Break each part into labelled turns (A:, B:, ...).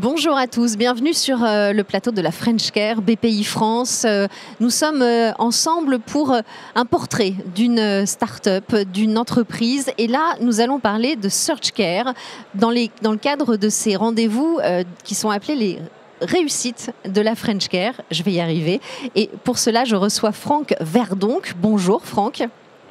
A: Bonjour à tous, bienvenue sur le plateau de la French Care, BPI France. Nous sommes ensemble pour un portrait d'une start-up, d'une entreprise. Et là, nous allons parler de SearchCare dans le cadre de ces rendez-vous qui sont appelés les réussites de la French Care. Je vais y arriver. Et pour cela, je reçois Franck Verdonck. Bonjour Franck.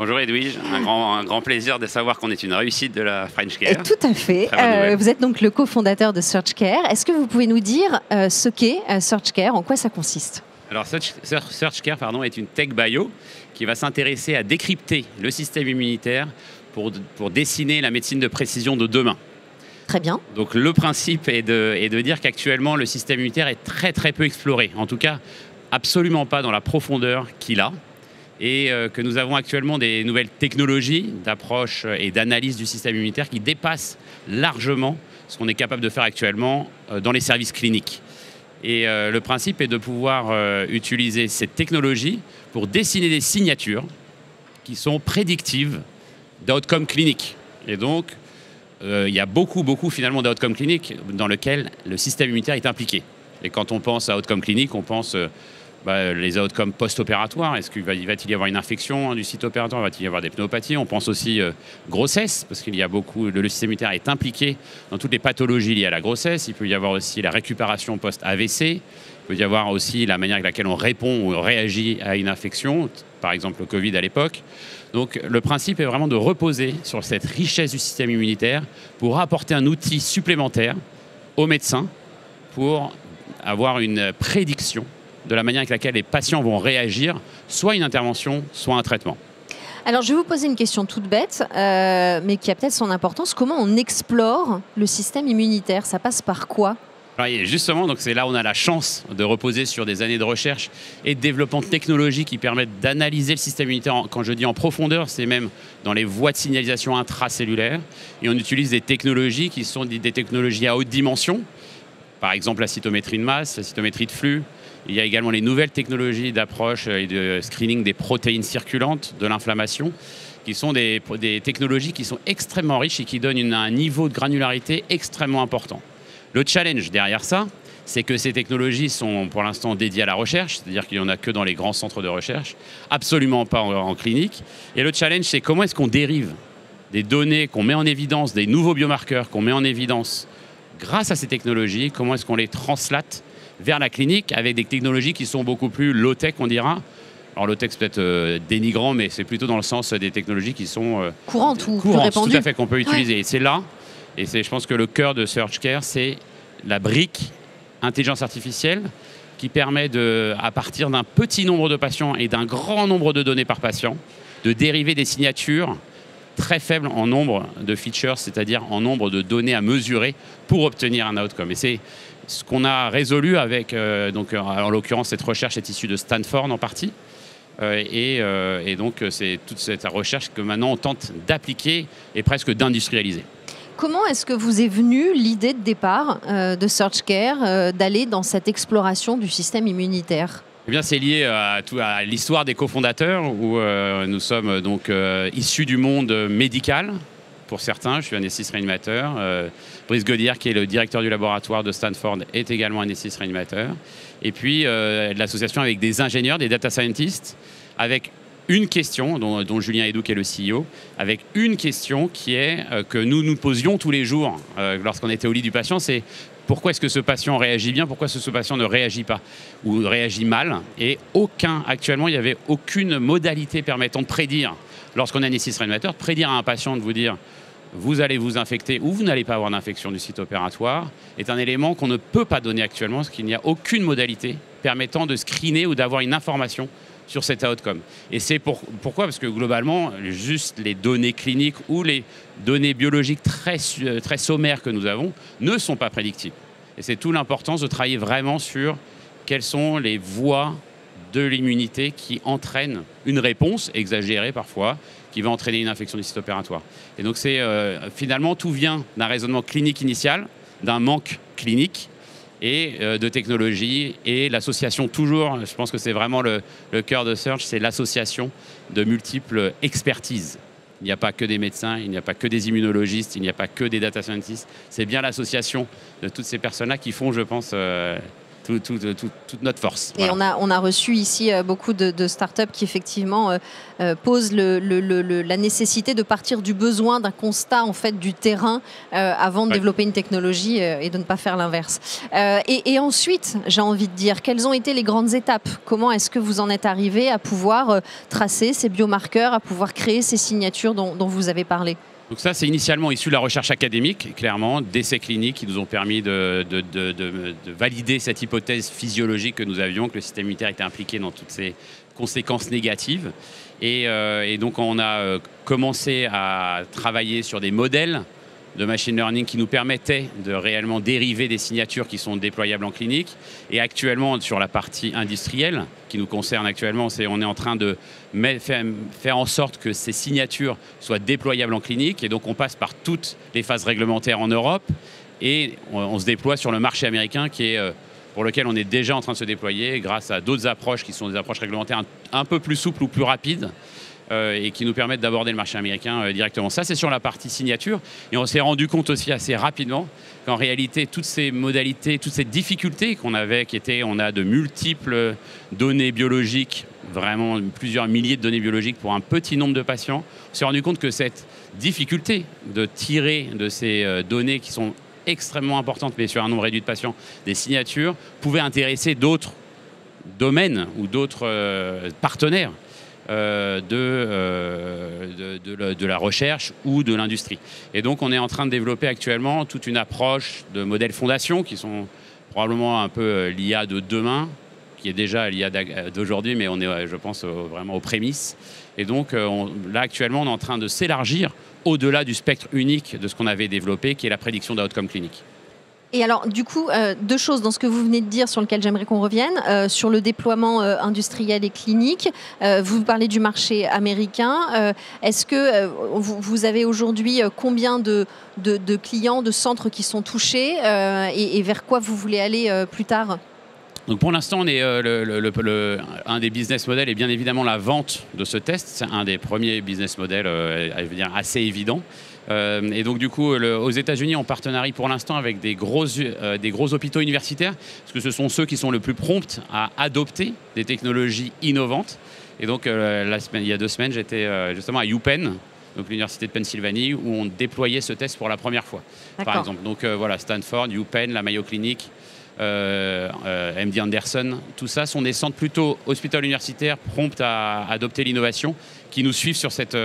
B: Bonjour Edwige, un grand plaisir de savoir qu'on est une réussite de la French Care.
A: Tout à fait. Vous êtes donc le cofondateur de SearchCare. Est-ce que vous pouvez nous dire ce qu'est SearchCare, en quoi ça consiste?
B: Alors SearchCare est une tech bio qui va s'intéresser à décrypter le système immunitaire pour dessiner la médecine de précision de demain.
A: Très bien.
B: Donc le principe est de dire qu'actuellement le système immunitaire est très peu exploré, en tout cas absolument pas dans la profondeur qu'il a. Et que nous avons actuellement des nouvelles technologies d'approche et d'analyse du système immunitaire qui dépassent largement ce qu'on est capable de faire actuellement dans les services cliniques. Et le principe est de pouvoir utiliser cette technologie pour dessiner des signatures qui sont prédictives d'outcomes cliniques. Et donc, il y a beaucoup finalement d'outcomes cliniques dans lesquels le système immunitaire est impliqué. Et quand on pense à outcomes cliniques, on pense les outcomes post-opératoires. Est-ce qu'il va-t-il y avoir une infection du site opératoire? Va-t-il y avoir des pneumopathies? On pense aussi grossesse, parce qu'il y a le système immunitaire est impliqué dans toutes les pathologies liées à la grossesse. Il peut y avoir aussi la récupération post-AVC. Il peut y avoir aussi la manière avec laquelle on répond ou on réagit à une infection, par exemple le Covid à l'époque. Donc le principe est vraiment de reposer sur cette richesse du système immunitaire pour apporter un outil supplémentaire aux médecins pour avoir une prédiction de la manière avec laquelle les patients vont réagir, soit une intervention, soit un traitement.
A: Alors, je vais vous poser une question toute bête, mais qui a peut-être son importance. Comment on explore le système immunitaire? Ça passe par quoi?
B: Alors, justement, donc c'est là où on a la chance de reposer sur des années de recherche et de développement de technologies qui permettent d'analyser le système immunitaire. Quand je dis en profondeur, c'est même dans les voies de signalisation intracellulaires. Et on utilise des technologies qui sont des technologies à haute dimension. Par exemple, la cytométrie de masse, la cytométrie de flux. Il y a également les nouvelles technologies d'approche et de screening des protéines circulantes de l'inflammation, qui sont des technologies qui sont extrêmement riches et qui donnent un niveau de granularité extrêmement important. Le challenge derrière ça, c'est que ces technologies sont pour l'instant dédiées à la recherche, c'est-à-dire qu'il n'y en a que dans les grands centres de recherche, absolument pas en clinique. Et le challenge, c'est comment est-ce qu'on dérive des données qu'on met en évidence, des nouveaux biomarqueurs qu'on met en évidence grâce à ces technologies, comment est-ce qu'on les translate vers la clinique avec des technologies qui sont beaucoup plus low-tech, on dira. Alors low-tech, c'est peut-être dénigrant, mais c'est plutôt dans le sens des technologies qui sont
A: courantes ou plus répandues.
B: Tout à fait, qu'on peut utiliser. Ouais. Et c'est là, et je pense que le cœur de SearchCare, c'est la brique intelligence artificielle qui permet à partir d'un petit nombre de patients et d'un grand nombre de données par patient, de dériver des signatures très faibles en nombre de features, c'est-à-dire en nombre de données à mesurer pour obtenir un outcome. Et c'est ce qu'on a résolu avec, en l'occurrence, cette recherche est issue de Stanford en partie. Et donc, c'est toute cette recherche que maintenant on tente d'appliquer et presque d'industrialiser.
A: Comment est-ce que vous est venue l'idée de départ de SearchCare d'aller dans cette exploration du système immunitaire?
B: Eh bien, c'est lié à l'histoire des cofondateurs où nous sommes donc issus du monde médical. Pour certains, je suis anesthésiste réanimateur. Brice Gaudière, qui est le directeur du laboratoire de Stanford, est également anesthésiste réanimateur. Et puis, l'association avec des ingénieurs, des data scientists, avec une question, dont Julien Hédouc est le CEO, avec une question qui est que nous posions tous les jours lorsqu'on était au lit du patient, c'est pourquoi est-ce que ce patient réagit bien, pourquoi ce patient ne réagit pas ou réagit mal. Et actuellement, il n'y avait aucune modalité permettant de prédire, lorsqu'on est anesthésiste réanimateur, de prédire à un patient de vous dire vous allez vous infecter ou vous n'allez pas avoir d'infection du site opératoire, est un élément qu'on ne peut pas donner actuellement, parce qu'il n'y a aucune modalité permettant de screener ou d'avoir une information sur cet outcome. Et c'est pourquoi? Parce que globalement, juste les données cliniques ou les données biologiques très sommaires que nous avons ne sont pas prédictives. Et c'est toute l'importance de travailler vraiment sur quelles sont les voies de l'immunité qui entraînent une réponse exagérée parfois, qui va entraîner une infection du site opératoire. Et donc finalement, tout vient d'un raisonnement clinique initial, d'un manque clinique, et de technologie, et l'association toujours, je pense que c'est vraiment le cœur de Search, c'est l'association de multiples expertises Il n'y a pas que des médecins, il n'y a pas que des immunologistes, il n'y a pas que des data scientists. C'est bien l'association de toutes ces personnes-là qui font, je pense, toute notre force.
A: Et
B: voilà.
A: on a reçu ici beaucoup de startups qui effectivement posent la nécessité de partir du besoin, d'un constat en fait du terrain avant de développer une technologie et de ne pas faire l'inverse. Et ensuite, j'ai envie de dire, quelles ont été les grandes étapes? Comment est-ce que vous en êtes arrivé à pouvoir tracer ces biomarqueurs, à pouvoir créer ces signatures dont vous avez parlé?
B: Donc ça, c'est initialement issu de la recherche académique, clairement, d'essais cliniques qui nous ont permis de valider cette hypothèse physiologique que nous avions, que le système immunitaire était impliqué dans toutes ces conséquences négatives. Et donc, on a commencé à travailler sur des modèles de machine learning qui nous permettaient de réellement dériver des signatures qui sont déployables en clinique. Et actuellement, sur la partie industrielle, qui nous concerne actuellement, on est en train de faire en sorte que ces signatures soient déployables en clinique. Et donc, on passe par toutes les phases réglementaires en Europe et on se déploie sur le marché américain pour lequel on est déjà en train de se déployer grâce à d'autres approches qui sont des approches réglementaires un peu plus souples ou plus rapides. Et qui nous permettent d'aborder le marché américain directement. Ça, c'est sur la partie signature. Et on s'est rendu compte aussi assez rapidement qu'en réalité, toutes ces modalités, toutes ces difficultés qu'on avait, on a de multiples données biologiques, vraiment plusieurs milliers de données biologiques pour un petit nombre de patients, on s'est rendu compte que cette difficulté de tirer de ces données qui sont extrêmement importantes, mais sur un nombre réduit de patients, des signatures, pouvait intéresser d'autres domaines ou d'autres partenaires de la recherche ou de l'industrie. Et donc, on est en train de développer actuellement toute une approche de modèles fondation qui sont probablement un peu l'IA de demain, qui est déjà l'IA d'aujourd'hui, mais on est, je pense, vraiment aux prémices. Et donc, là, actuellement, on est en train de s'élargir au-delà du spectre unique de ce qu'on avait développé, qui est la prédiction d'outcome clinique.
A: Et alors, du coup, deux choses dans ce que vous venez de dire sur lesquelles j'aimerais qu'on revienne. Sur le déploiement industriel et clinique, vous parlez du marché américain. Est-ce que vous avez aujourd'hui combien de clients, de centres qui sont touchés et vers quoi vous voulez aller plus tard ?
B: Donc pour l'instant, un des business models est bien évidemment la vente de ce test. C'est un des premiers business models assez évidents. Et donc du coup, aux États-Unis, on partenarie pour l'instant avec des gros hôpitaux universitaires, parce que ce sont ceux qui sont le plus prompts à adopter des technologies innovantes. Et donc il y a 2 semaines, j'étais justement à UPenn, donc l'université de Pennsylvanie, où on déployait ce test pour la première fois, par exemple. Donc voilà, Stanford, UPenn, la Mayo Clinic, MD Anderson, tout ça sont des centres plutôt hospitalo-universitaires prompts à adopter l'innovation, qui nous suivent sur cette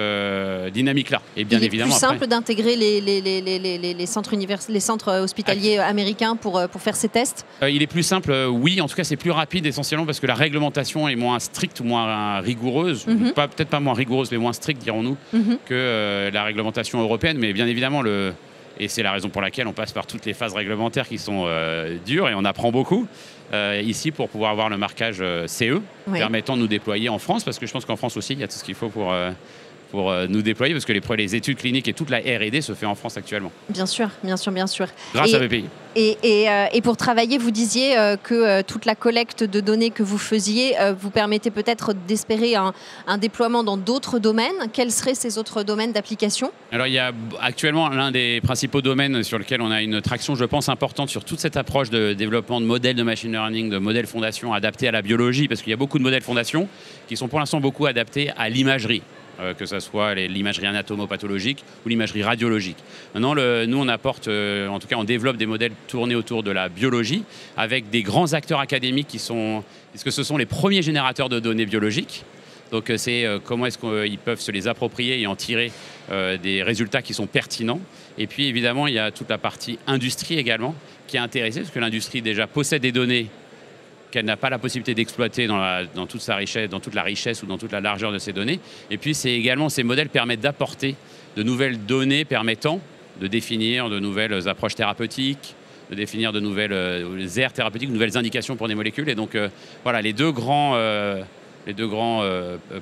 B: dynamique-là. Et bien évidemment,
A: c'est plus simple d'intégrer les centres hospitaliers américains pour faire ces tests.
B: Il est plus simple, oui. En tout cas, c'est plus rapide essentiellement parce que la réglementation est moins stricte ou moins rigoureuse. Peut-être pas moins rigoureuse, mais moins stricte, dirons-nous, que la réglementation européenne. Mais bien évidemment, et c'est la raison pour laquelle on passe par toutes les phases réglementaires qui sont dures et on apprend beaucoup ici pour pouvoir avoir le marquage CE permettant de nous déployer en France, parce que je pense qu'en France aussi il y a tout ce qu'il faut pour nous déployer, parce que les études cliniques et toute la R&D se fait en France actuellement.
A: Bien sûr.
B: Grâce à BPI.
A: Et pour travailler, vous disiez que toute la collecte de données que vous faisiez vous permettait peut-être d'espérer un déploiement dans d'autres domaines. Quels seraient ces autres domaines d'application ?
B: Alors il y a actuellement l'un des principaux domaines sur lequel on a une traction, je pense, importante sur toute cette approche de développement de modèles de machine learning, de modèles fondation adaptés à la biologie, parce qu'il y a beaucoup de modèles fondation qui sont pour l'instant beaucoup adaptés à l'imagerie. Que ce soit l'imagerie anatomopathologique ou l'imagerie radiologique. Maintenant, nous, on apporte, en tout cas, on développe des modèles tournés autour de la biologie avec des grands acteurs académiques parce que ce sont les premiers générateurs de données biologiques. Donc, c'est comment est-ce qu'ils peuvent se les approprier et en tirer des résultats qui sont pertinents. Et puis, évidemment, il y a toute la partie industrie également qui est intéressée, parce que l'industrie, déjà, possède des données qu'elle n'a pas la possibilité d'exploiter dans toute sa richesse, dans toute la richesse ou dans toute la largeur de ces données. Et puis, ces modèles permettent d'apporter de nouvelles données permettant de définir de nouvelles approches thérapeutiques, de définir de nouvelles aires thérapeutiques, de nouvelles indications pour des molécules. Et donc, voilà, les deux grands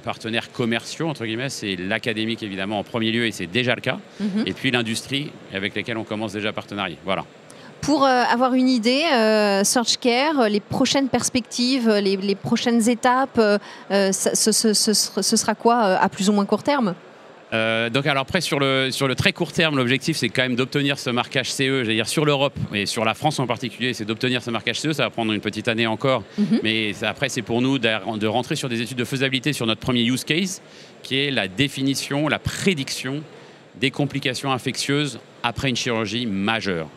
B: partenaires commerciaux, entre guillemets, c'est l'académique, évidemment, en premier lieu, et c'est déjà le cas, et puis l'industrie, avec lesquelles on commence déjà à partenarier. Voilà.
A: Pour avoir une idée, SearchCare, les prochaines perspectives, les prochaines étapes, ce sera quoi à plus ou moins court terme ?
B: Donc alors après sur le très court terme, l'objectif c'est quand même d'obtenir ce marquage CE, j'allais dire sur l'Europe et sur la France en particulier, c'est d'obtenir ce marquage CE, ça va prendre une petite année encore, mais après c'est pour nous de rentrer sur des études de faisabilité sur notre premier use case, qui est la définition, la prédiction des complications infectieuses après une chirurgie majeure.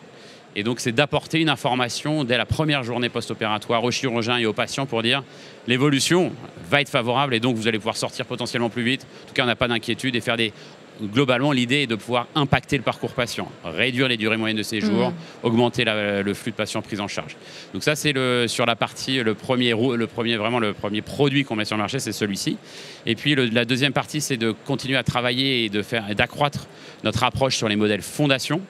B: Et donc, c'est d'apporter une information dès la première journée post-opératoire aux chirurgiens et aux patients pour dire l'évolution va être favorable et donc vous allez pouvoir sortir potentiellement plus vite. En tout cas, on n'a pas d'inquiétude et faire des... Globalement, l'idée est de pouvoir impacter le parcours patient, réduire les durées moyennes de séjour, augmenter le flux de patients pris en charge. Donc ça, c'est sur la partie, le premier produit qu'on met sur le marché, c'est celui-ci. Et puis la deuxième partie, c'est de continuer à travailler et d'accroître notre approche sur les modèles fondations.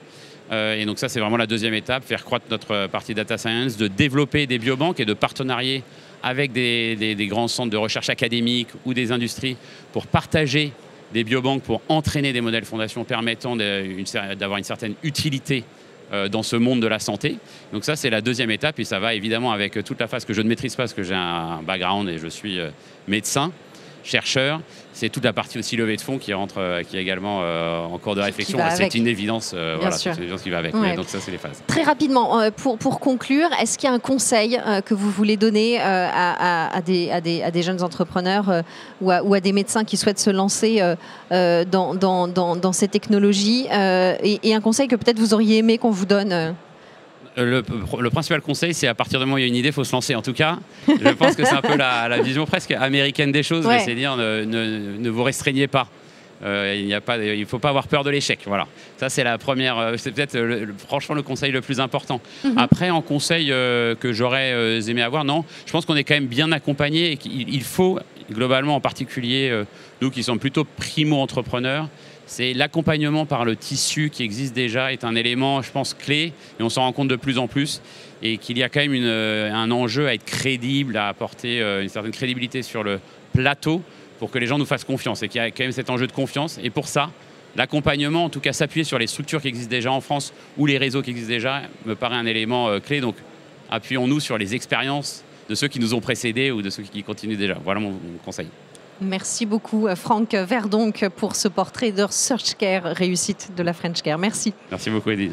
B: Et donc ça, c'est vraiment la deuxième étape, faire croître notre partie data science, de développer des biobanques et de partenarier avec des grands centres de recherche académiques ou des industries pour partager des biobanques, pour entraîner des modèles fondations permettant d'avoir une certaine utilité dans ce monde de la santé. Donc ça, c'est la deuxième étape et ça va évidemment avec toute la phase que je ne maîtrise pas parce que j'ai un background et je suis médecin, chercheur. C'est toute la partie aussi levée de fonds qui rentre, qui est également en cours de réflexion. C'est une évidence, voilà, c'est une évidence qui va avec.
A: Ouais.
B: Donc ça, c'est les phases.
A: Très rapidement, pour conclure, est-ce qu'il y a un conseil que vous voulez donner à des jeunes entrepreneurs ou à des médecins qui souhaitent se lancer dans ces technologies et un conseil que peut-être vous auriez aimé qu'on vous donne
B: Le principal conseil, c'est à partir du moment où il y a une idée, il faut se lancer. En tout cas, je pense que c'est un peu la vision presque américaine des choses, mais c'est dire ne vous restreignez pas. Il ne faut pas avoir peur de l'échec. Voilà. Ça, c'est la première. C'est peut-être franchement le conseil le plus important. Après, en conseil que j'aurais aimé avoir, non, je pense qu'on est quand même bien accompagné et qu'il faut, globalement, en particulier, nous qui sommes plutôt primo-entrepreneurs, c'est l'accompagnement par le tissu qui existe déjà est un élément, je pense, clé, et on s'en rend compte de plus en plus, et qu'il y a quand même un enjeu à être crédible, à apporter une certaine crédibilité sur le plateau pour que les gens nous fassent confiance, et qu'il y a quand même cet enjeu de confiance. Et pour ça, l'accompagnement, en tout cas s'appuyer sur les structures qui existent déjà en France ou les réseaux qui existent déjà, me paraît un élément clé. Donc appuyons-nous sur les expériences de ceux qui nous ont précédés ou de ceux qui continuent déjà. Voilà mon conseil.
A: Merci beaucoup Franck Verdonck pour ce portrait de Search Care, réussite de la French Care. Merci.
B: Merci beaucoup Edith.